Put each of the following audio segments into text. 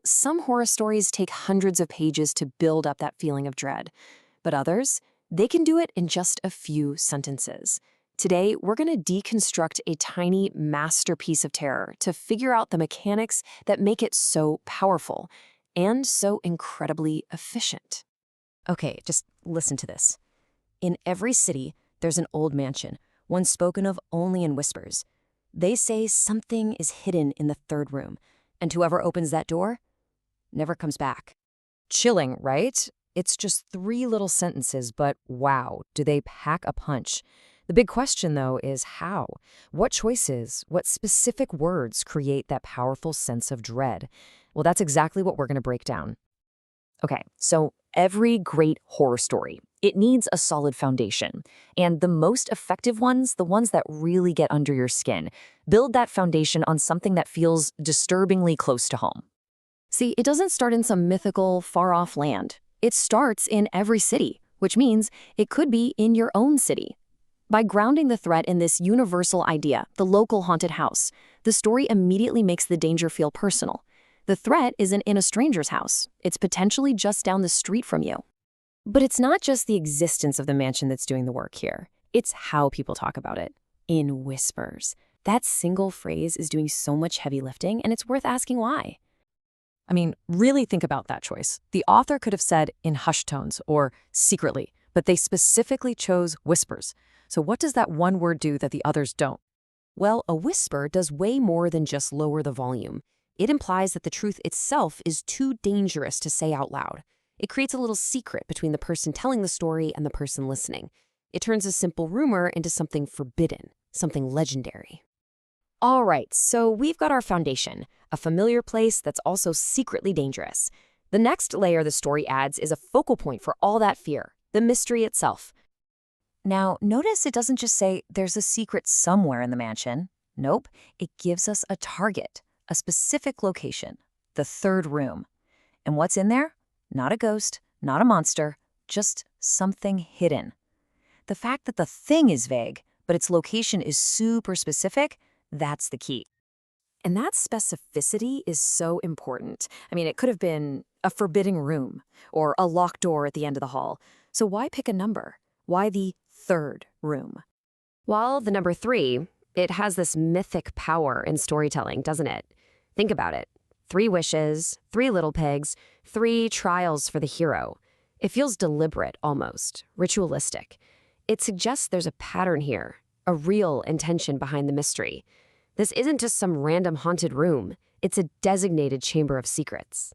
Some horror stories take hundreds of pages to build up that feeling of dread, but others, they can do it in just a few sentences. Today, we're going to deconstruct a tiny masterpiece of terror to figure out the mechanics that make it so powerful and so incredibly efficient. Okay, just listen to this. In every city, there's an old mansion, one spoken of only in whispers. They say something is hidden in the third room, and whoever opens that door never comes back. Chilling, right? It's just 3 little sentences, but wow, do they pack a punch. The big question, though, is how? What choices, what specific words create that powerful sense of dread? Well, that's exactly what we're going to break down. Okay, so every great horror story, it needs a solid foundation. And the most effective ones, the ones that really get under your skin, build that foundation on something that feels disturbingly close to home. See, it doesn't start in some mythical, far-off land. It starts in every city, which means it could be in your own city. By grounding the threat in this universal idea, the local haunted house, the story immediately makes the danger feel personal. The threat isn't in a stranger's house. It's potentially just down the street from you. But it's not just the existence of the mansion that's doing the work here. It's how people talk about it. In whispers. That single phrase is doing so much heavy lifting, and it's worth asking why. I mean, really think about that choice. The author could have said in hushed tones or secretly, but they specifically chose whispers. So what does that one word do that the others don't? Well, a whisper does way more than just lower the volume. It implies that the truth itself is too dangerous to say out loud. It creates a little secret between the person telling the story and the person listening. It turns a simple rumor into something forbidden, something legendary. All right, so we've got our foundation, a familiar place that's also secretly dangerous. The next layer the story adds is a focal point for all that fear, the mystery itself. Now, notice it doesn't just say there's a secret somewhere in the mansion. Nope, it gives us a target, a specific location, the third room. And what's in there? Not a ghost, not a monster, just something hidden. The fact that the thing is vague, but its location is super specific, that's the key. And that specificity is so important. I mean, it could have been a forbidding room or a locked door at the end of the hall. So why pick a number? Why the third room? Well, the number 3, it has this mythic power in storytelling, doesn't it? Think about it. 3 wishes, 3 little pigs, 3 trials for the hero. It feels deliberate, almost, ritualistic. It suggests there's a pattern here, a real intention behind the mystery. This isn't just some random haunted room. It's a designated chamber of secrets.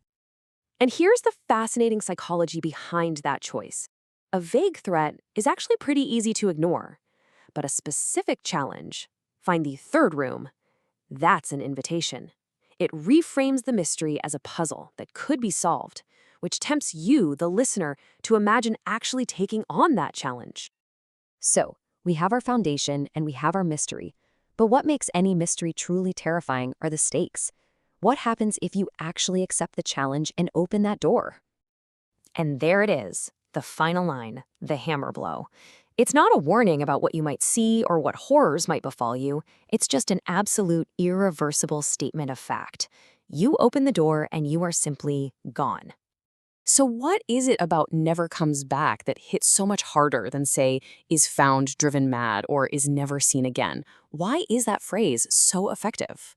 And here's the fascinating psychology behind that choice. A vague threat is actually pretty easy to ignore. But a specific challenge, find the third room, that's an invitation. It reframes the mystery as a puzzle that could be solved, which tempts you, the listener, to imagine actually taking on that challenge. So, we have our foundation and we have our mystery. But what makes any mystery truly terrifying are the stakes. What happens if you actually accept the challenge and open that door? And there it is, the final line, the hammer blow. It's not a warning about what you might see or what horrors might befall you. It's just an absolute, irreversible statement of fact. You open the door and you are simply gone. So what is it about never comes back that hits so much harder than, say, is found driven mad or is never seen again? Why is that phrase so effective?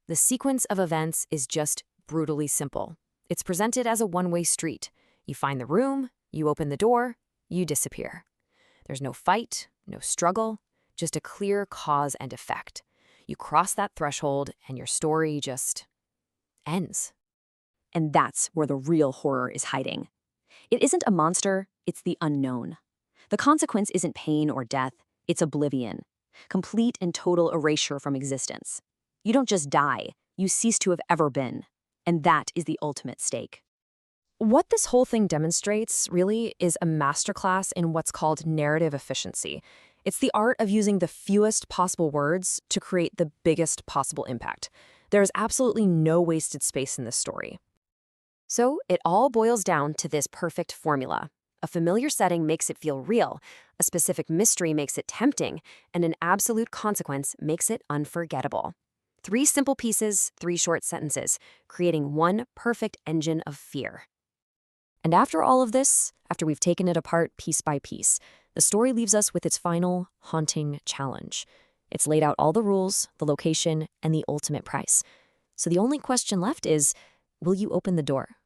The sequence of events is just brutally simple. It's presented as a one-way street. You find the room, you open the door, you disappear. There's no fight, no struggle, just a clear cause and effect. You cross that threshold and your story just ends. And that's where the real horror is hiding. It isn't a monster, it's the unknown. The consequence isn't pain or death, it's oblivion. Complete and total erasure from existence. You don't just die, you cease to have ever been. And that is the ultimate stake. What this whole thing demonstrates, really, is a masterclass in what's called narrative efficiency. It's the art of using the fewest possible words to create the biggest possible impact. There is absolutely no wasted space in this story. So it all boils down to this perfect formula. A familiar setting makes it feel real, a specific mystery makes it tempting, and an absolute consequence makes it unforgettable. 3 simple pieces, 3 short sentences, creating one perfect engine of fear. And after all of this, after we've taken it apart piece by piece, the story leaves us with its final, haunting challenge. It's laid out all the rules, the location, and the ultimate price. So the only question left is, will you open the door?